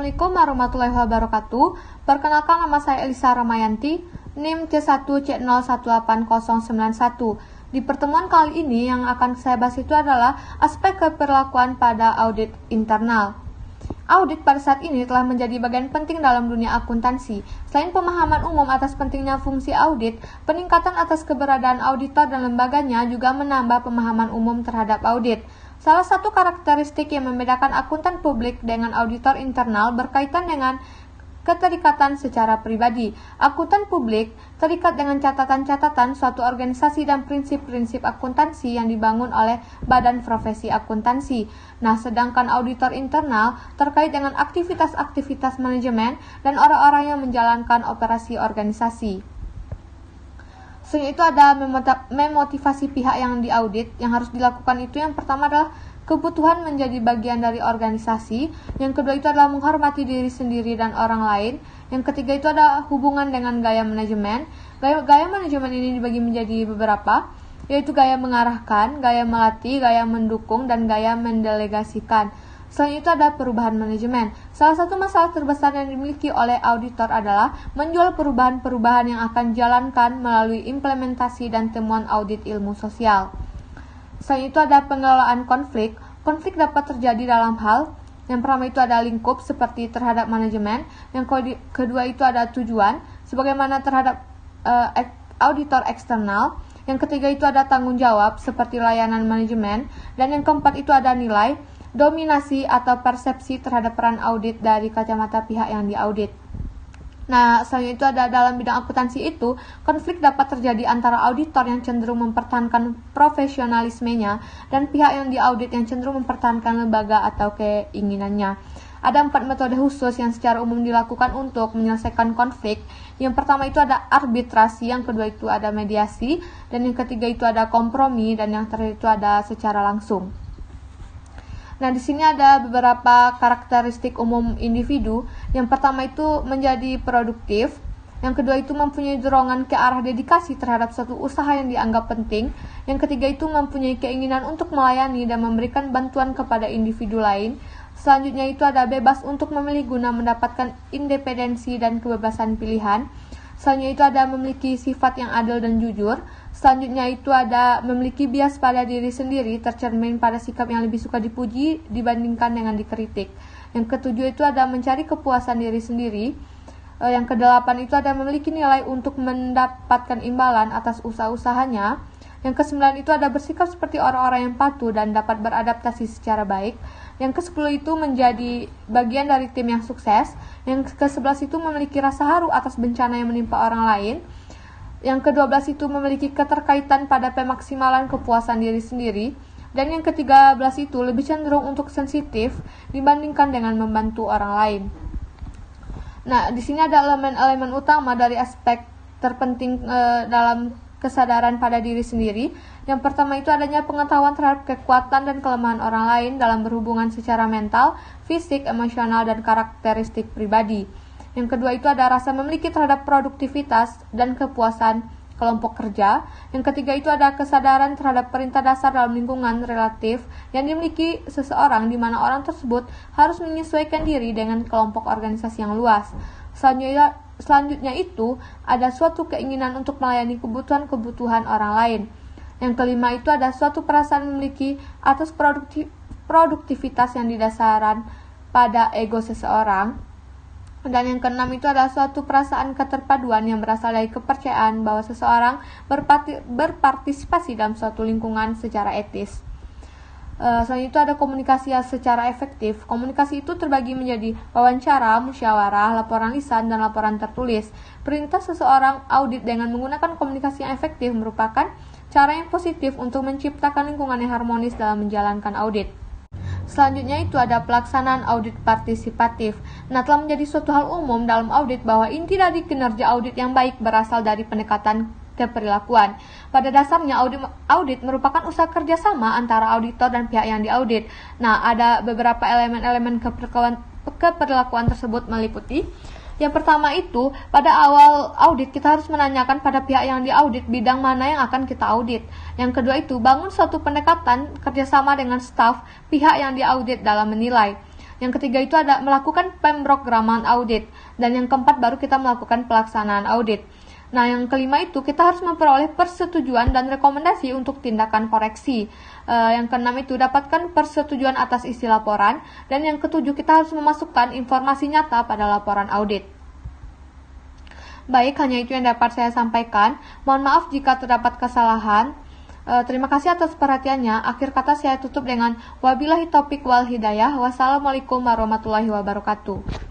Assalamualaikum warahmatullahi wabarakatuh. Perkenalkan, nama saya Elisa Ramayanti, NIM C1C018091. Di pertemuan kali ini yang akan saya bahas itu adalah aspek keperlakuan pada audit internal. Audit pada saat ini telah menjadi bagian penting dalam dunia akuntansi. Selain pemahaman umum atas pentingnya fungsi audit, peningkatan atas keberadaan auditor dan lembaganya juga menambah pemahaman umum terhadap audit. Salah satu karakteristik yang membedakan akuntan publik dengan auditor internal berkaitan dengan keterikatan secara pribadi. Akuntan publik terikat dengan catatan-catatan suatu organisasi dan prinsip-prinsip akuntansi yang dibangun oleh badan profesi akuntansi. Nah, sedangkan auditor internal terkait dengan aktivitas-aktivitas manajemen dan orang-orang yang menjalankan operasi organisasi. Selain itu ada memotivasi pihak yang diaudit. Yang harus dilakukan itu yang pertama adalah kebutuhan menjadi bagian dari organisasi. Yang kedua itu adalah menghormati diri sendiri dan orang lain. Yang ketiga itu ada hubungan dengan gaya manajemen. Gaya manajemen ini dibagi menjadi beberapa, yaitu gaya mengarahkan, gaya melatih, gaya mendukung, dan gaya mendelegasikan. Selain itu ada perubahan manajemen. Salah satu masalah terbesar yang dimiliki oleh auditor adalah menjual perubahan-perubahan yang akan dijalankan melalui implementasi dan temuan audit ilmu sosial. Selain itu ada pengelolaan konflik. Konflik dapat terjadi dalam hal yang pertama itu ada lingkup seperti terhadap manajemen. Yang kedua itu ada tujuan sebagaimana terhadap auditor eksternal. Yang ketiga itu ada tanggung jawab seperti layanan manajemen. Dan yang keempat itu ada nilai, dominasi atau persepsi terhadap peran audit dari kacamata pihak yang diaudit. Nah, selain itu ada dalam bidang akuntansi itu, konflik dapat terjadi antara auditor yang cenderung mempertahankan profesionalismenya dan pihak yang diaudit yang cenderung mempertahankan lembaga atau keinginannya. Ada 4 metode khusus yang secara umum dilakukan untuk menyelesaikan konflik. Yang pertama itu ada arbitrasi, yang kedua itu ada mediasi, dan yang ketiga itu ada kompromi, dan yang terakhir itu ada secara langsung. Nah, di sini ada beberapa karakteristik umum individu. Yang pertama itu menjadi produktif. Yang kedua itu mempunyai dorongan ke arah dedikasi terhadap suatu usaha yang dianggap penting. Yang ketiga itu mempunyai keinginan untuk melayani dan memberikan bantuan kepada individu lain. Selanjutnya itu ada bebas untuk memilih guna mendapatkan independensi dan kebebasan pilihan. Selanjutnya itu ada memiliki sifat yang adil dan jujur. Selanjutnya itu ada memiliki bias pada diri sendiri, tercermin pada sikap yang lebih suka dipuji dibandingkan dengan dikritik. Yang ketujuh itu ada mencari kepuasan diri sendiri. Yang kedelapan itu ada memiliki nilai untuk mendapatkan imbalan atas usaha-usahanya. Yang kesembilan itu ada bersikap seperti orang-orang yang patuh dan dapat beradaptasi secara baik. Yang ke-10 itu menjadi bagian dari tim yang sukses. Yang ke-11 itu memiliki rasa haru atas bencana yang menimpa orang lain. Yang ke-12 itu memiliki keterkaitan pada pemaksimalan kepuasan diri sendiri. Dan yang ke-13 itu lebih cenderung untuk sensitif dibandingkan dengan membantu orang lain. Nah, di sini ada elemen-elemen utama dari aspek terpenting dalam kesadaran pada diri sendiri. Yang pertama itu adanya pengetahuan terhadap kekuatan dan kelemahan orang lain dalam berhubungan secara mental, fisik, emosional, dan karakteristik pribadi. Yang kedua itu ada rasa memiliki terhadap produktivitas dan kepuasan kelompok kerja. Yang ketiga itu ada kesadaran terhadap perintah dasar dalam lingkungan relatif yang dimiliki seseorang, di mana orang tersebut harus menyesuaikan diri dengan kelompok organisasi yang luas. Selanjutnya itu ada suatu keinginan untuk melayani kebutuhan-kebutuhan orang lain. Yang kelima itu ada suatu perasaan memiliki atas produktivitas yang didasarkan pada ego seseorang. Dan yang keenam itu adalah suatu perasaan keterpaduan yang berasal dari kepercayaan bahwa seseorang berpartisipasi dalam suatu lingkungan secara etis. Selain itu ada komunikasi secara efektif. Komunikasi itu terbagi menjadi wawancara, musyawarah, laporan lisan, dan laporan tertulis. Perintah seseorang audit dengan menggunakan komunikasi yang efektif merupakan cara yang positif untuk menciptakan lingkungan yang harmonis dalam menjalankan audit. Selanjutnya itu ada pelaksanaan audit partisipatif. Nah, telah menjadi suatu hal umum dalam audit bahwa inti dari kinerja audit yang baik berasal dari pendekatan keperilakuan. Pada dasarnya audit merupakan usaha kerjasama antara auditor dan pihak yang diaudit. Nah, ada beberapa elemen-elemen keperilakuan tersebut meliputi. Yang pertama itu, pada awal audit kita harus menanyakan pada pihak yang diaudit bidang mana yang akan kita audit. Yang kedua itu, bangun suatu pendekatan kerjasama dengan staf pihak yang diaudit dalam menilai. Yang ketiga itu ada melakukan pemrograman audit. Dan yang keempat baru kita melakukan pelaksanaan audit. Nah, yang kelima itu kita harus memperoleh persetujuan dan rekomendasi untuk tindakan koreksi. Yang keenam itu dapatkan persetujuan atas isi laporan. Dan yang ketujuh kita harus memasukkan informasi nyata pada laporan audit. Baik, hanya itu yang dapat saya sampaikan. Mohon maaf jika terdapat kesalahan. Terima kasih atas perhatiannya. Akhir kata saya tutup dengan wabillahi taufiq wal hidayah. Wassalamualaikum warahmatullahi wabarakatuh.